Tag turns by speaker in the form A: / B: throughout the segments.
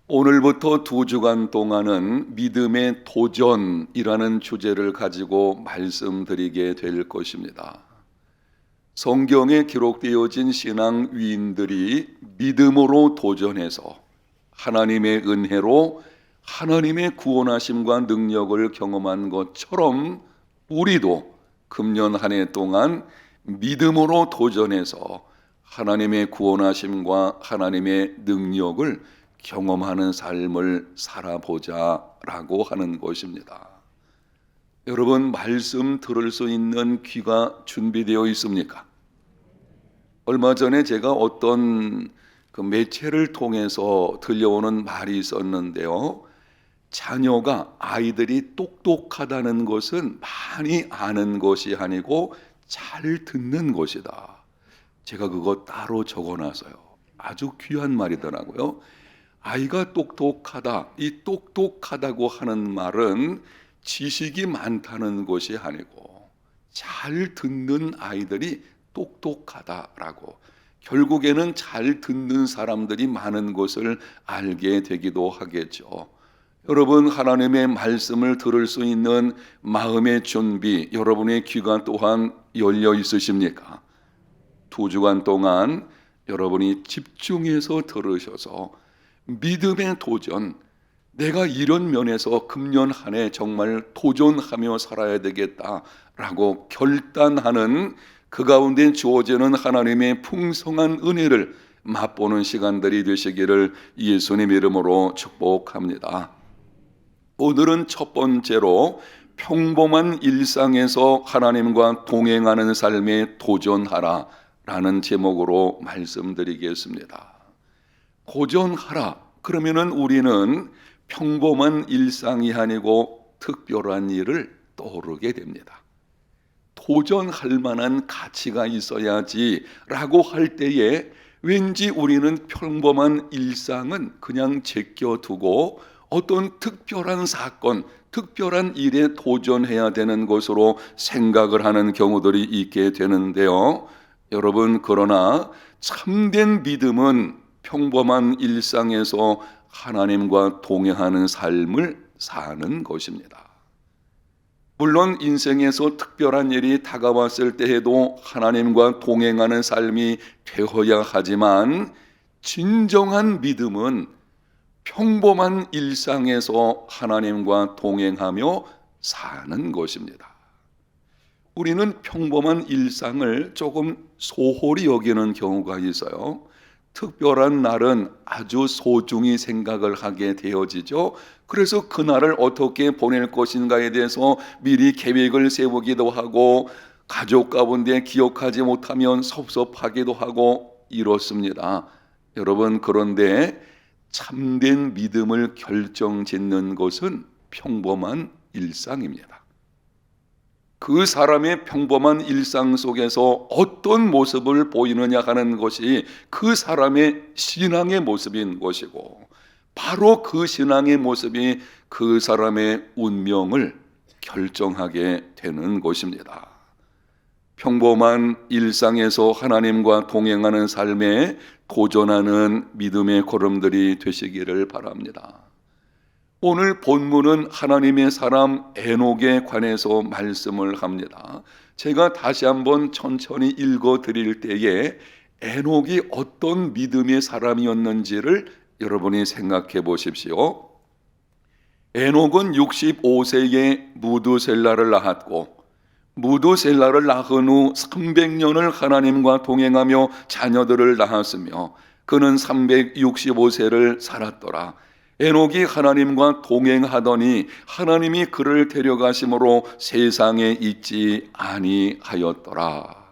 A: 오늘부터 2주간 동안은 믿음의 도전이라는 주제를 가지고 말씀드리게 될 것입니다. 성경에 기록되어진 신앙 위인들이 믿음으로 도전해서 하나님의 은혜로 하나님의 구원하심과 능력을 경험한 것처럼 우리도 금년 한 해 동안 믿음으로 도전해서 하나님의 구원하심과 하나님의 능력을 경험하는 삶을 살아보자라고 하는 것입니다. 여러분, 말씀 들을 수 있는 귀가 준비되어 있습니까? 얼마 전에 제가 어떤 그 매체를 통해서 들려오는 말이 있었는데요. 아이들이 똑똑하다는 것은 많이 아는 것이 아니고 잘 듣는 것이다. 제가 그거 따로 적어놨어요. 아주 귀한 말이더라고요. 아이가 똑똑하다. 이 똑똑하다고 하는 말은 지식이 많다는 것이 아니고 잘 듣는 아이들이 똑똑하다라고, 결국에는 잘 듣는 사람들이 많은 것을 알게 되기도 하겠죠. 여러분, 하나님의 말씀을 들을 수 있는 마음의 준비, 여러분의 귀가 또한 열려 있으십니까? 2주간 동안 여러분이 집중해서 들으셔서 믿음의 도전, 내가 이런 면에서 금년 한 해 정말 도전하며 살아야 되겠다라고 결단하는 그 가운데 주어지는 하나님의 풍성한 은혜를 맛보는 시간들이 되시기를 예수님 이름으로 축복합니다. 오늘은 첫 번째로 평범한 일상에서 하나님과 동행하는 삶에 도전하라 라는 제목으로 말씀드리겠습니다. 도전하라. 그러면은 우리는 평범한 일상이 아니고 특별한 일을 떠오르게 됩니다. 도전할 만한 가치가 있어야지 라고 할 때에 왠지 우리는 평범한 일상은 그냥 제껴두고 어떤 특별한 사건, 특별한 일에 도전해야 되는 것으로 생각을 하는 경우들이 있게 되는데요. 여러분, 그러나 참된 믿음은 평범한 일상에서 하나님과 동행하는 삶을 사는 것입니다. 물론 인생에서 특별한 일이 다가왔을 때에도 하나님과 동행하는 삶이 되어야 하지만 진정한 믿음은 평범한 일상에서 하나님과 동행하며 사는 것입니다. 우리는 평범한 일상을 조금 소홀히 여기는 경우가 있어요. 특별한 날은 아주 소중히 생각을 하게 되어지죠. 그래서 그날을 어떻게 보낼 것인가에 대해서 미리 계획을 세우기도 하고, 가족 가운데 기억하지 못하면 섭섭하기도 하고 이렇습니다. 여러분, 그런데 참된 믿음을 결정짓는 것은 평범한 일상입니다. 그 사람의 평범한 일상 속에서 어떤 모습을 보이느냐 하는 것이 그 사람의 신앙의 모습인 것이고, 바로 그 신앙의 모습이 그 사람의 운명을 결정하게 되는 것입니다. 평범한 일상에서 하나님과 동행하는 삶에 도전하는 믿음의 걸음들이 되시기를 바랍니다. 오늘 본문은 하나님의 사람 에녹에 관해서 말씀을 합니다. 제가 다시 한번 천천히 읽어 드릴 때에 에녹이 어떤 믿음의 사람이었는지를 여러분이 생각해 보십시오. 에녹은 65세에 무두셀라를 낳았고, 무두셀라를 낳은 후 300년을 하나님과 동행하며 자녀들을 낳았으며 그는 365세를 살았더라. 에녹이 하나님과 동행하더니 하나님이 그를 데려가심으로 세상에 있지 아니하였더라.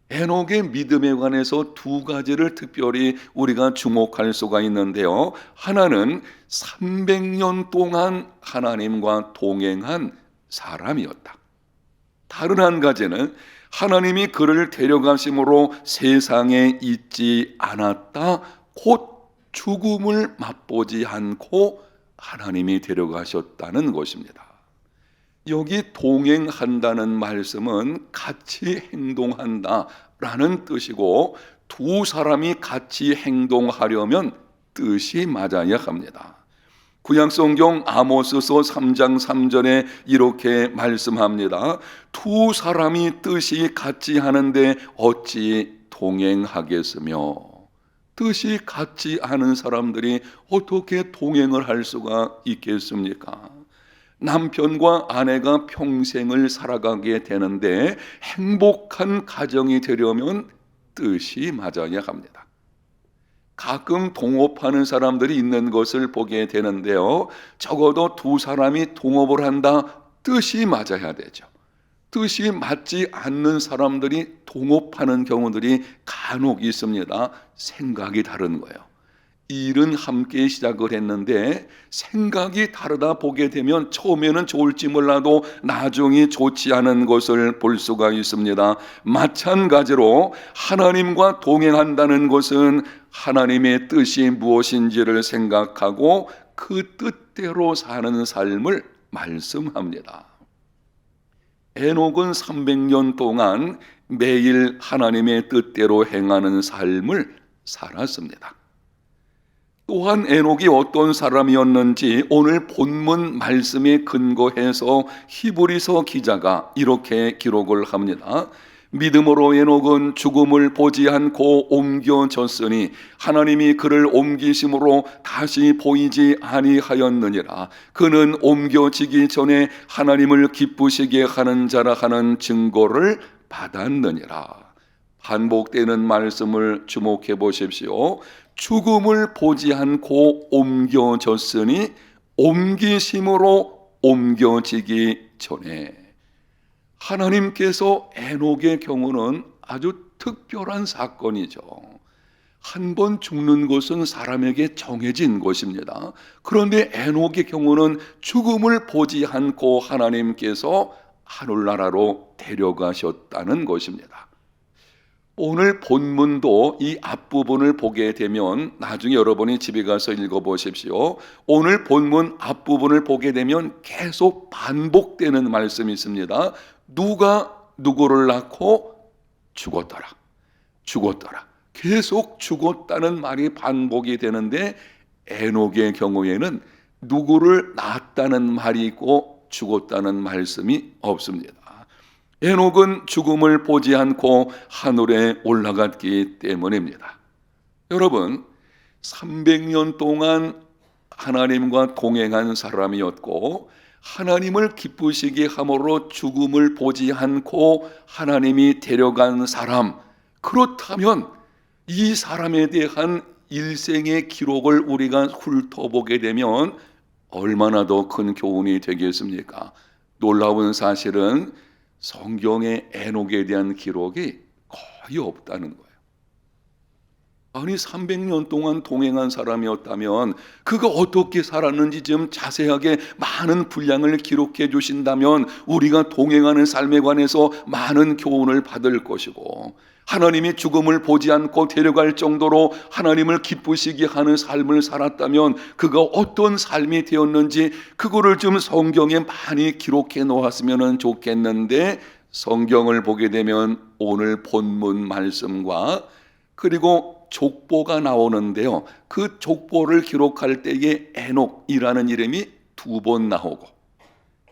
A: 에녹의 믿음에 관해서 2가지를 특별히 우리가 주목할 수가 있는데요. 하나는 300년 동안 하나님과 동행한 사람이었다. 다른 한 가지는 하나님이 그를 데려가심으로 세상에 있지 않았다. 곧 죽음을 맛보지 않고 하나님이 데려가셨다는 것입니다. 여기 동행한다는 말씀은 같이 행동한다라는 뜻이고, 두 사람이 같이 행동하려면 뜻이 맞아야 합니다. 구약성경 아모스서 3장 3절에 이렇게 말씀합니다. 두 사람이 뜻이 같지 않은데 어찌 동행하겠으며. 뜻이 같지 않은 사람들이 어떻게 동행을 할 수가 있겠습니까? 남편과 아내가 평생을 살아가게 되는데 행복한 가정이 되려면 뜻이 맞아야 합니다. 가끔 동업하는 사람들이 있는 것을 보게 되는데요, 적어도 두 사람이 동업을 한다, 뜻이 맞아야 되죠. 뜻이 맞지 않는 사람들이 동업하는 경우들이 간혹 있습니다. 생각이 다른 거예요. 일은 함께 시작을 했는데 생각이 다르다 보게 되면 처음에는 좋을지 몰라도 나중에 좋지 않은 것을 볼 수가 있습니다. 마찬가지로 하나님과 동행한다는 것은 하나님의 뜻이 무엇인지를 생각하고 그 뜻대로 사는 삶을 말씀합니다. 에녹은 300년 동안 매일 하나님의 뜻대로 행하는 삶을 살았습니다. 또한 에녹이 어떤 사람이었는지 오늘 본문 말씀에 근거해서 히브리서 기자가 이렇게 기록을 합니다. 믿음으로 에녹은 죽음을 보지 않고 옮겨졌으니 하나님이 그를 옮기심으로 다시 보이지 아니하였느니라. 그는 옮겨지기 전에 하나님을 기쁘시게 하는 자라 하는 증거를 받았느니라. 반복되는 말씀을 주목해 보십시오. 죽음을 보지 않고 옮겨졌으니 옮기심으로 옮겨지기 전에. 하나님께서 에녹의 경우는 아주 특별한 사건이죠. 한 번 죽는 것은 사람에게 정해진 것입니다. 그런데 에녹의 경우는 죽음을 보지 않고 하나님께서 하늘나라로 데려가셨다는 것입니다. 오늘 본문도 이 앞부분을 보게 되면 나중에 여러분이 집에 가서 읽어보십시오. 오늘 본문 앞부분을 보게 되면 계속 반복되는 말씀이 있습니다. 누가 누구를 낳고 죽었더라. 죽었더라. 계속 죽었다는 말이 반복이 되는데 에녹의 경우에는 누구를 낳았다는 말이 있고 죽었다는 말씀이 없습니다. 에녹은 죽음을 보지 않고 하늘에 올라갔기 때문입니다. 여러분, 300년 동안 하나님과 동행한 사람이었고 하나님을 기쁘시게 함으로 죽음을 보지 않고 하나님이 데려간 사람, 그렇다면 이 사람에 대한 일생의 기록을 우리가 훑어보게 되면 얼마나 더 큰 교훈이 되겠습니까? 놀라운 사실은 성경의 에녹에 대한 기록이 거의 없다는 거예요. 아니 300년 동안 동행한 사람이었다면 그가 어떻게 살았는지 좀 자세하게 많은 분량을 기록해 주신다면 우리가 동행하는 삶에 관해서 많은 교훈을 받을 것이고, 하나님이 죽음을 보지 않고 데려갈 정도로 하나님을 기쁘시게 하는 삶을 살았다면 그가 어떤 삶이 되었는지 그거를 좀 성경에 많이 기록해 놓았으면 좋겠는데, 성경을 보게 되면 오늘 본문 말씀과 그리고 족보가 나오는데요, 그 족보를 기록할 때에 에녹이라는 이름이 2번 나오고,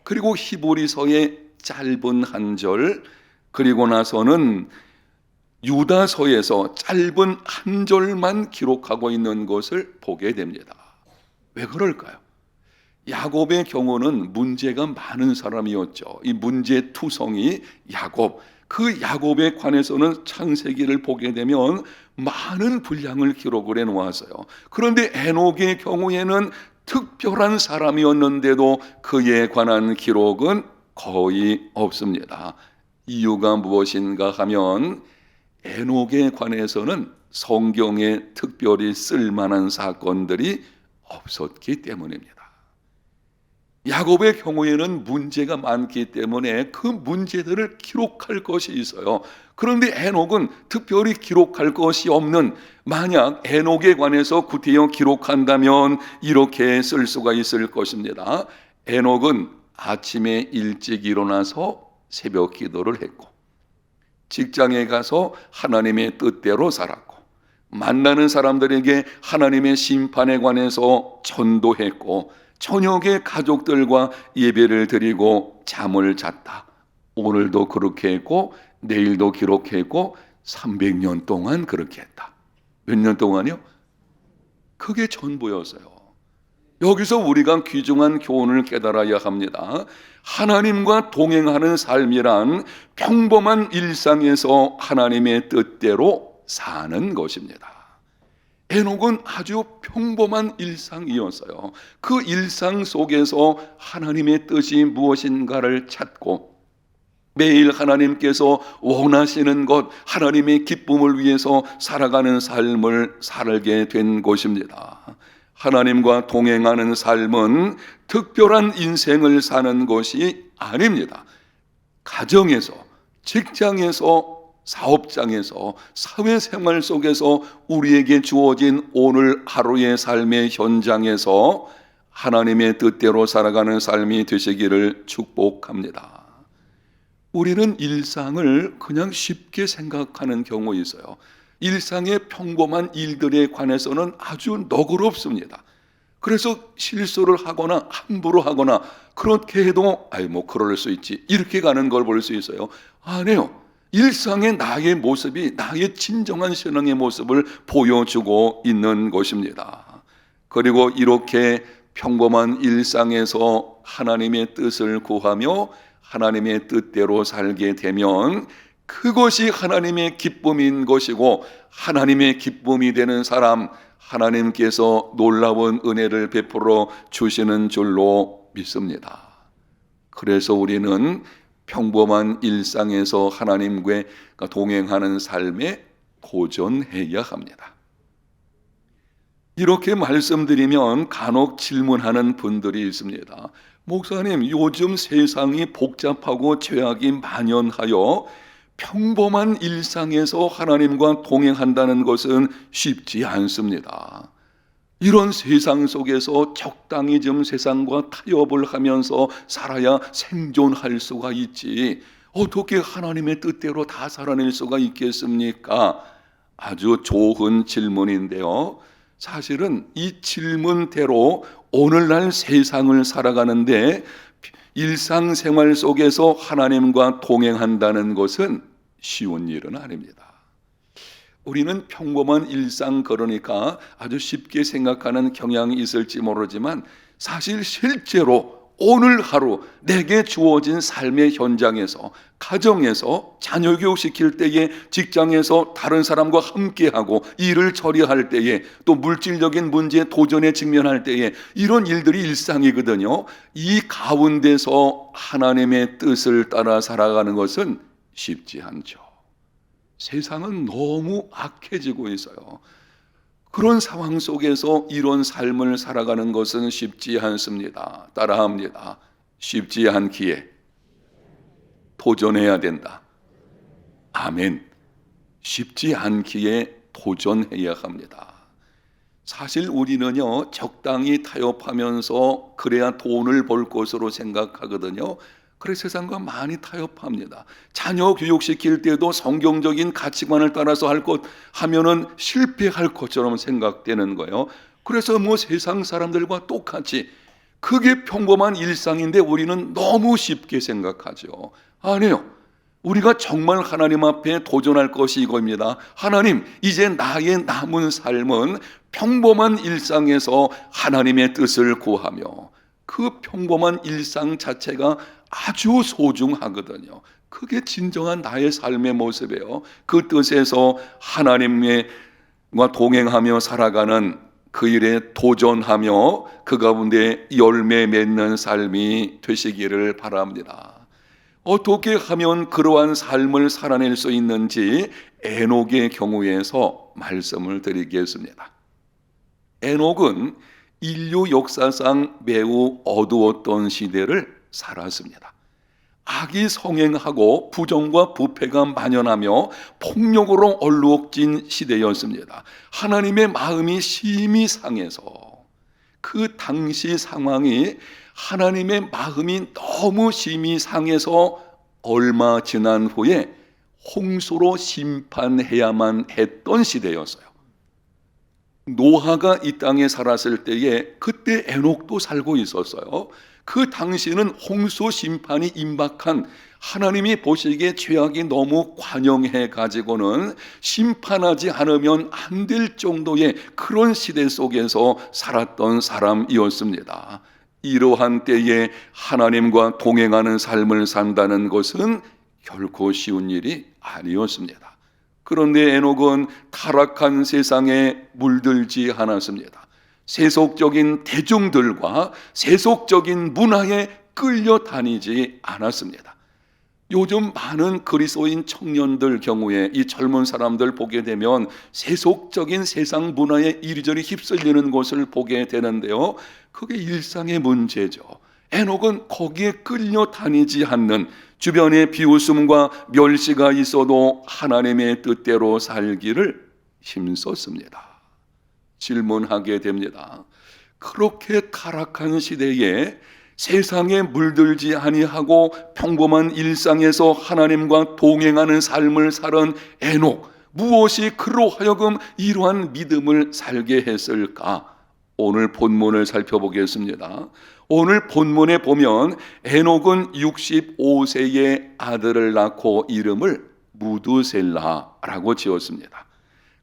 A: 그리고 히브리서의 짧은 한 절, 그리고 나서는 유다서에서 짧은 한 절만 기록하고 있는 것을 보게 됩니다. 왜 그럴까요? 야곱의 경우는 문제가 많은 사람이었죠. 이 문제투성이 야곱, 그 야곱에 관해서는 창세기를 보게 되면 많은 분량을 기록을 해놓았어요. 그런데 에녹의 경우에는 특별한 사람이었는데도 그에 관한 기록은 거의 없습니다. 이유가 무엇인가 하면 에녹에 관해서는 성경에 특별히 쓸만한 사건들이 없었기 때문입니다. 야곱의 경우에는 문제가 많기 때문에 그 문제들을 기록할 것이 있어요. 그런데 에녹은 특별히 기록할 것이 없는, 만약 에녹에 관해서 구태여 기록한다면 이렇게 쓸 수가 있을 것입니다. 에녹은 아침에 일찍 일어나서 새벽 기도를 했고, 직장에 가서 하나님의 뜻대로 살았고, 만나는 사람들에게 하나님의 심판에 관해서 전도했고 저녁에 가족들과 예배를 드리고 잠을 잤다. 오늘도 그렇게 했고 내일도 기록했고 300년 동안 그렇게 했다. 몇 년 동안요? 그게 전부였어요. 여기서 우리가 귀중한 교훈을 깨달아야 합니다. 하나님과 동행하는 삶이란 평범한 일상에서 하나님의 뜻대로 사는 것입니다. 에녹은 아주 평범한 일상이었어요. 그 일상 속에서 하나님의 뜻이 무엇인가를 찾고 매일 하나님께서 원하시는 것, 하나님의 기쁨을 위해서 살아가는 삶을 살게 된 것입니다. 하나님과 동행하는 삶은 특별한 인생을 사는 것이 아닙니다. 가정에서, 직장에서, 사업장에서, 사회생활 속에서 우리에게 주어진 오늘 하루의 삶의 현장에서 하나님의 뜻대로 살아가는 삶이 되시기를 축복합니다. 우리는 일상을 그냥 쉽게 생각하는 경우 있어요. 일상의 평범한 일들에 관해서는 아주 너그럽습니다. 그래서 실수를 하거나 함부로 하거나 그렇게 해도 그럴 수 있지 이렇게 가는 걸 볼 수 있어요. 아니에요. 일상의 나의 모습이 나의 진정한 신앙의 모습을 보여주고 있는 것입니다. 그리고 이렇게 평범한 일상에서 하나님의 뜻을 구하며 하나님의 뜻대로 살게 되면 그것이 하나님의 기쁨인 것이고 하나님의 기쁨이 되는 사람, 하나님께서 놀라운 은혜를 베풀어 주시는 줄로 믿습니다. 그래서 우리는 평범한 일상에서 하나님과 동행하는 삶에 도전해야 합니다. 이렇게 말씀드리면 간혹 질문하는 분들이 있습니다. 목사님, 요즘 세상이 복잡하고 죄악이 만연하여 평범한 일상에서 하나님과 동행한다는 것은 쉽지 않습니다. 이런 세상 속에서 적당히 좀 세상과 타협을 하면서 살아야 생존할 수가 있지 어떻게 하나님의 뜻대로 다 살아낼 수가 있겠습니까? 아주 좋은 질문인데요. 사실은 이 질문대로 오늘날 세상을 살아가는데 일상생활 속에서 하나님과 동행한다는 것은 쉬운 일은 아닙니다. 우리는 평범한 일상 그러니까 아주 쉽게 생각하는 경향이 있을지 모르지만 사실 실제로 오늘 하루 내게 주어진 삶의 현장에서 가정에서 자녀 교육시킬 때에 직장에서 다른 사람과 함께하고 일을 처리할 때에 또 물질적인 문제에 도전에 직면할 때에 이런 일들이 일상이거든요. 이 가운데서 하나님의 뜻을 따라 살아가는 것은 쉽지 않죠. 세상은 너무 악해지고 있어요. 그런 상황 속에서 이런 삶을 살아가는 것은 쉽지 않습니다. 따라합니다. 쉽지 않기에 도전해야 된다. 아멘. 쉽지 않기에 도전해야 합니다. 사실 우리는요, 적당히 타협하면서 그래야 돈을 벌 것으로 생각하거든요. 그래서 세상과 많이 타협합니다. 자녀 교육시킬 때도 성경적인 가치관을 따라서 할 것 하면은 실패할 것처럼 생각되는 거예요. 그래서 세상 사람들과 똑같이 그게 평범한 일상인데 우리는 너무 쉽게 생각하죠. 아니에요. 우리가 정말 하나님 앞에 도전할 것이 이겁니다. 하나님, 이제 나의 남은 삶은 평범한 일상에서 하나님의 뜻을 구하며 그 평범한 일상 자체가 아주 소중하거든요. 그게 진정한 나의 삶의 모습이에요. 그 뜻에서 하나님과 동행하며 살아가는 그 일에 도전하며 그 가운데 열매 맺는 삶이 되시기를 바랍니다. 어떻게 하면 그러한 삶을 살아낼 수 있는지 에녹의 경우에서 말씀을 드리겠습니다. 에녹은 인류 역사상 매우 어두웠던 시대를 살았습니다. 악이 성행하고 부정과 부패가 만연하며 폭력으로 얼룩진 시대였습니다. 하나님의 마음이 심히 상해서 그 당시 상황이 하나님의 마음이 너무 심히 상해서 얼마 지난 후에 홍수로 심판해야만 했던 시대였어요. 노아가 이 땅에 살았을 때에 그때 에녹도 살고 있었어요. 그 당시는 홍수 심판이 임박한, 하나님이 보시기에 죄악이 너무 관영해 가지고는 심판하지 않으면 안 될 정도의 그런 시대 속에서 살았던 사람이었습니다. 이러한 때에 하나님과 동행하는 삶을 산다는 것은 결코 쉬운 일이 아니었습니다. 그런데 에녹은 타락한 세상에 물들지 않았습니다. 세속적인 대중들과 세속적인 문화에 끌려다니지 않았습니다. 요즘 많은 그리스도인 청년들 경우에 이 젊은 사람들 보게 되면 세속적인 세상 문화에 이리저리 휩쓸리는 것을 보게 되는데요, 그게 일상의 문제죠. 에녹은 거기에 끌려다니지 않는, 주변에 비웃음과 멸시가 있어도 하나님의 뜻대로 살기를 힘썼습니다. 질문하게 됩니다. 그렇게 타락한 시대에 세상에 물들지 아니하고 평범한 일상에서 하나님과 동행하는 삶을 살은 에녹, 무엇이 그로 하여금 이러한 믿음을 살게 했을까? 오늘 본문을 살펴보겠습니다. 오늘 본문에 보면 에녹은 65세의 아들을 낳고 이름을 무두셀라라고 지었습니다.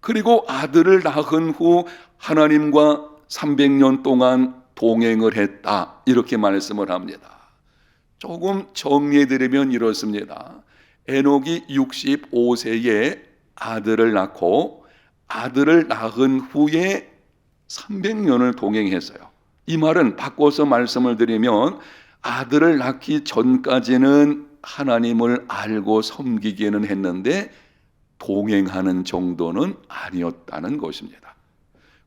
A: 그리고 아들을 낳은 후 하나님과 300년 동안 동행을 했다, 이렇게 말씀을 합니다. 조금 정리해드리면 이렇습니다. 에녹이 65세에 아들을 낳고 아들을 낳은 후에 300년을 동행했어요. 이 말은 바꿔서 말씀을 드리면 아들을 낳기 전까지는 하나님을 알고 섬기기는 했는데 동행하는 정도는 아니었다는 것입니다.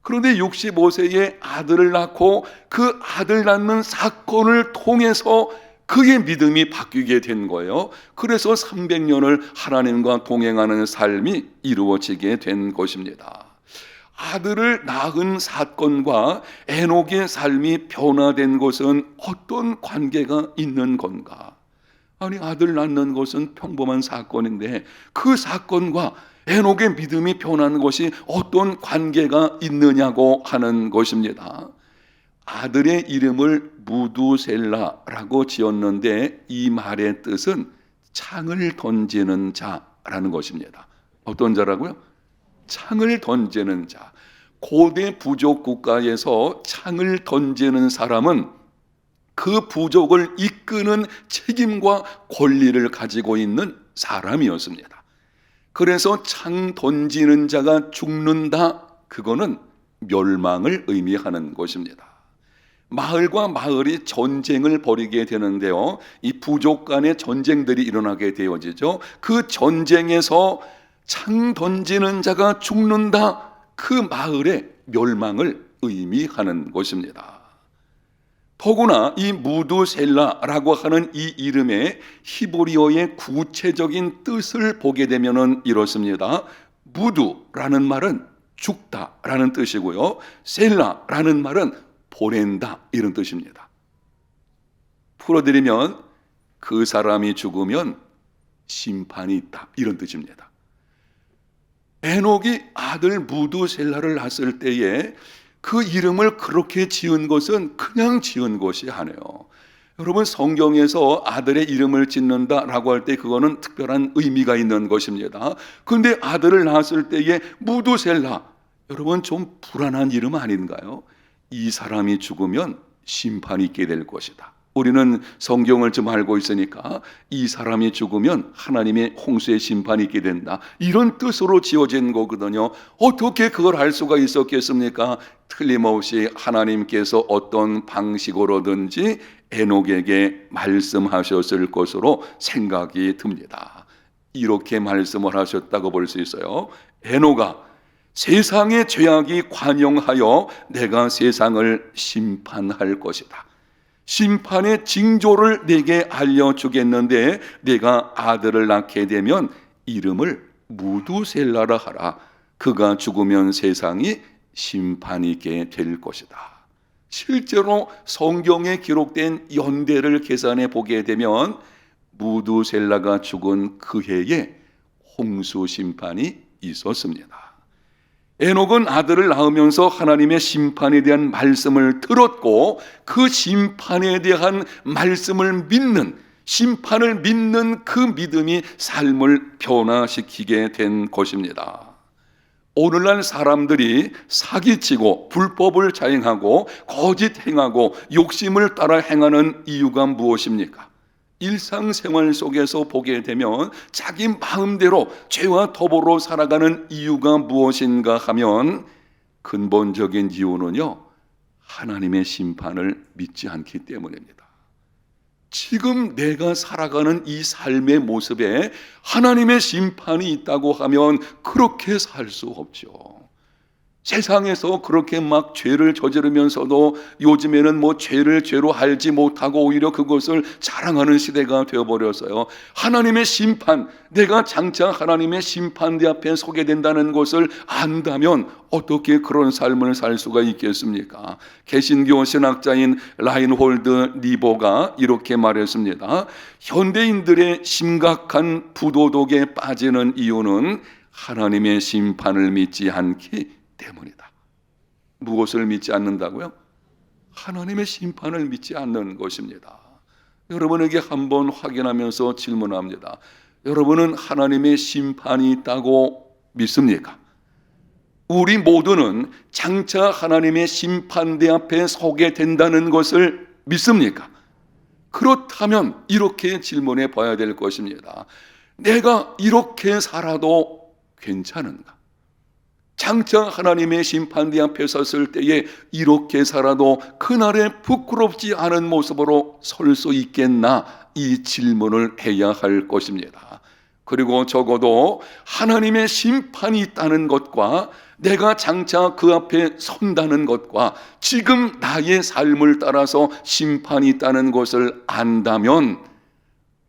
A: 그런데 65세에 아들을 낳고 그 아들 낳는 사건을 통해서 그의 믿음이 바뀌게 된 거예요. 그래서 300년을 하나님과 동행하는 삶이 이루어지게 된 것입니다. 아들을 낳은 사건과 에녹의 삶이 변화된 것은 어떤 관계가 있는 건가? 아니, 아들 낳는 것은 평범한 사건인데 그 사건과 에녹의 믿음이 변하는 것이 어떤 관계가 있느냐고 하는 것입니다. 아들의 이름을 무두셀라라고 지었는데 이 말의 뜻은 창을 던지는 자라는 것입니다. 어떤 자라고요? 창을 던지는 자. 고대 부족 국가에서 창을 던지는 사람은 그 부족을 이끄는 책임과 권리를 가지고 있는 사람이었습니다. 그래서 창 던지는 자가 죽는다, 그거는 멸망을 의미하는 것입니다. 마을과 마을이 전쟁을 벌이게 되는데요, 이 부족 간의 전쟁들이 일어나게 되어지죠. 그 전쟁에서 창 던지는 자가 죽는다, 그 마을의 멸망을 의미하는 것입니다. 더구나 이 무두셀라라고 하는 이 이름의 히브리어의 구체적인 뜻을 보게 되면 이렇습니다. 무두라는 말은 죽다라는 뜻이고요, 셀라라는 말은 보낸다, 이런 뜻입니다. 풀어드리면 그 사람이 죽으면 심판이 있다, 이런 뜻입니다. 에녹이 아들 무두셀라를 낳았을 때에 그 이름을 그렇게 지은 것은 그냥 지은 것이 아니에요. 여러분, 성경에서 아들의 이름을 짓는다라고 할 때 그거는 특별한 의미가 있는 것입니다. 그런데 아들을 낳았을 때에 무두셀라, 여러분 좀 불안한 이름 아닌가요? 이 사람이 죽으면 심판이 있게 될 것이다. 우리는 성경을 좀 알고 있으니까 이 사람이 죽으면 하나님의 홍수의 심판이 있게 된다, 이런 뜻으로 지어진 거거든요. 어떻게 그걸 알 수가 있었겠습니까? 틀림없이 하나님께서 어떤 방식으로든지 에녹에게 말씀하셨을 것으로 생각이 듭니다. 이렇게 말씀을 하셨다고 볼 수 있어요. 에녹아, 세상의 죄악이 관영하여 내가 세상을 심판할 것이다. 심판의 징조를 내게 알려주겠는데 내가 아들을 낳게 되면 이름을 무두셀라라 하라. 그가 죽으면 세상이 심판이게 될 것이다. 실제로 성경에 기록된 연대를 계산해 보게 되면 무두셀라가 죽은 그 해에 홍수 심판이 있었습니다. 에녹은 아들을 낳으면서 하나님의 심판에 대한 말씀을 들었고 그 심판에 대한 말씀을 믿는, 심판을 믿는 그 믿음이 삶을 변화시키게 된 것입니다. 오늘날 사람들이 사기치고 불법을 자행하고 거짓 행하고 욕심을 따라 행하는 이유가 무엇입니까? 일상생활 속에서 보게 되면 자기 마음대로 죄와 더불어 살아가는 이유가 무엇인가 하면 근본적인 이유는요, 하나님의 심판을 믿지 않기 때문입니다. 지금 내가 살아가는 이 삶의 모습에 하나님의 심판이 있다고 하면 그렇게 살 수 없죠. 세상에서 그렇게 막 죄를 저지르면서도 요즘에는 뭐 죄를 죄로 알지 못하고 오히려 그것을 자랑하는 시대가 되어버렸어요. 하나님의 심판, 내가 장차 하나님의 심판대 앞에 서게 된다는 것을 안다면 어떻게 그런 삶을 살 수가 있겠습니까? 개신교 신학자인 라인홀드 리보가 이렇게 말했습니다. 현대인들의 심각한 부도덕에 빠지는 이유는 하나님의 심판을 믿지 않기 때문이다. 무엇을 믿지 않는다고요? 하나님의 심판을 믿지 않는 것입니다. 여러분에게 한번 확인하면서 질문합니다. 여러분은 하나님의 심판이 있다고 믿습니까? 우리 모두는 장차 하나님의 심판대 앞에 서게 된다는 것을 믿습니까? 그렇다면 이렇게 질문해 봐야 될 것입니다. 내가 이렇게 살아도 괜찮은가? 장차 하나님의 심판대 앞에 섰을 때에 이렇게 살아도 그날에 부끄럽지 않은 모습으로 설 수 있겠나? 이 질문을 해야 할 것입니다. 그리고 적어도 하나님의 심판이 있다는 것과 내가 장차 그 앞에 선다는 것과 지금 나의 삶을 따라서 심판이 있다는 것을 안다면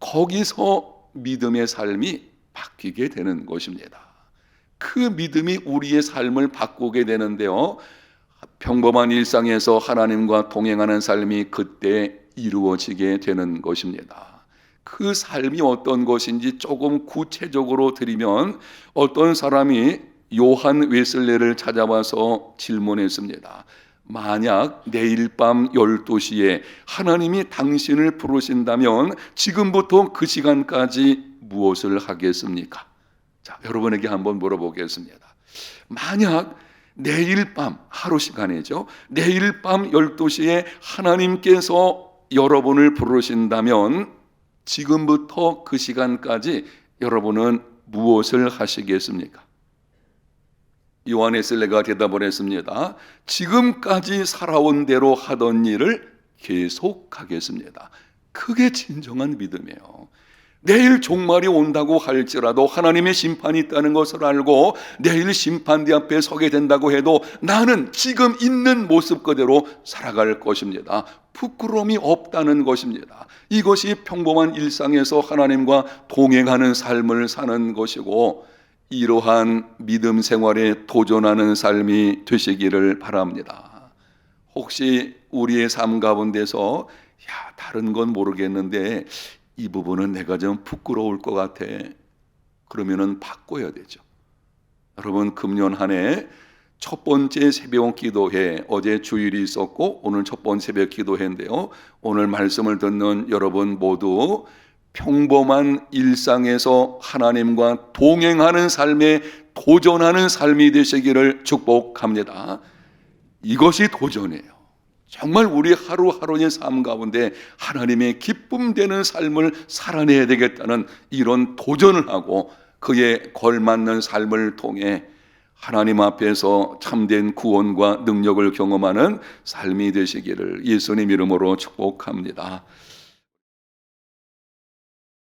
A: 거기서 믿음의 삶이 바뀌게 되는 것입니다. 그 믿음이 우리의 삶을 바꾸게 되는데요, 평범한 일상에서 하나님과 동행하는 삶이 그때 이루어지게 되는 것입니다. 그 삶이 어떤 것인지 조금 구체적으로 드리면, 어떤 사람이 요한 웨슬레를 찾아와서 질문했습니다. 만약 내일 밤 12시에 하나님이 당신을 부르신다면 지금부터 그 시간까지 무엇을 하겠습니까? 자, 여러분에게 한번 물어보겠습니다. 만약 내일 밤, 하루 시간이죠, 내일 밤 12시에 하나님께서 여러분을 부르신다면 지금부터 그 시간까지 여러분은 무엇을 하시겠습니까? 요한 웨슬레가 대답을 했습니다. 지금까지 살아온 대로 하던 일을 계속하겠습니다. 그게 진정한 믿음이에요. 내일 종말이 온다고 할지라도 하나님의 심판이 있다는 것을 알고 내일 심판대 앞에 서게 된다고 해도 나는 지금 있는 모습 그대로 살아갈 것입니다. 부끄러움이 없다는 것입니다. 이것이 평범한 일상에서 하나님과 동행하는 삶을 사는 것이고, 이러한 믿음 생활에 도전하는 삶이 되시기를 바랍니다. 혹시 우리의 삶 가운데서 다른 건 모르겠는데 이 부분은 내가 좀 부끄러울 것 같아, 그러면은 바꿔야 되죠. 여러분, 금년 한 해 첫 번째 새벽 기도회, 어제 주일이 있었고 오늘 첫 번째 새벽 기도회인데요, 오늘 말씀을 듣는 여러분 모두 평범한 일상에서 하나님과 동행하는 삶에 도전하는 삶이 되시기를 축복합니다. 이것이 도전이에요. 정말 우리 하루하루의 삶 가운데 하나님의 기쁨 되는 삶을 살아내야 되겠다는 이런 도전을 하고 그에 걸맞는 삶을 통해 하나님 앞에서 참된 구원과 능력을 경험하는 삶이 되시기를 예수님 이름으로 축복합니다.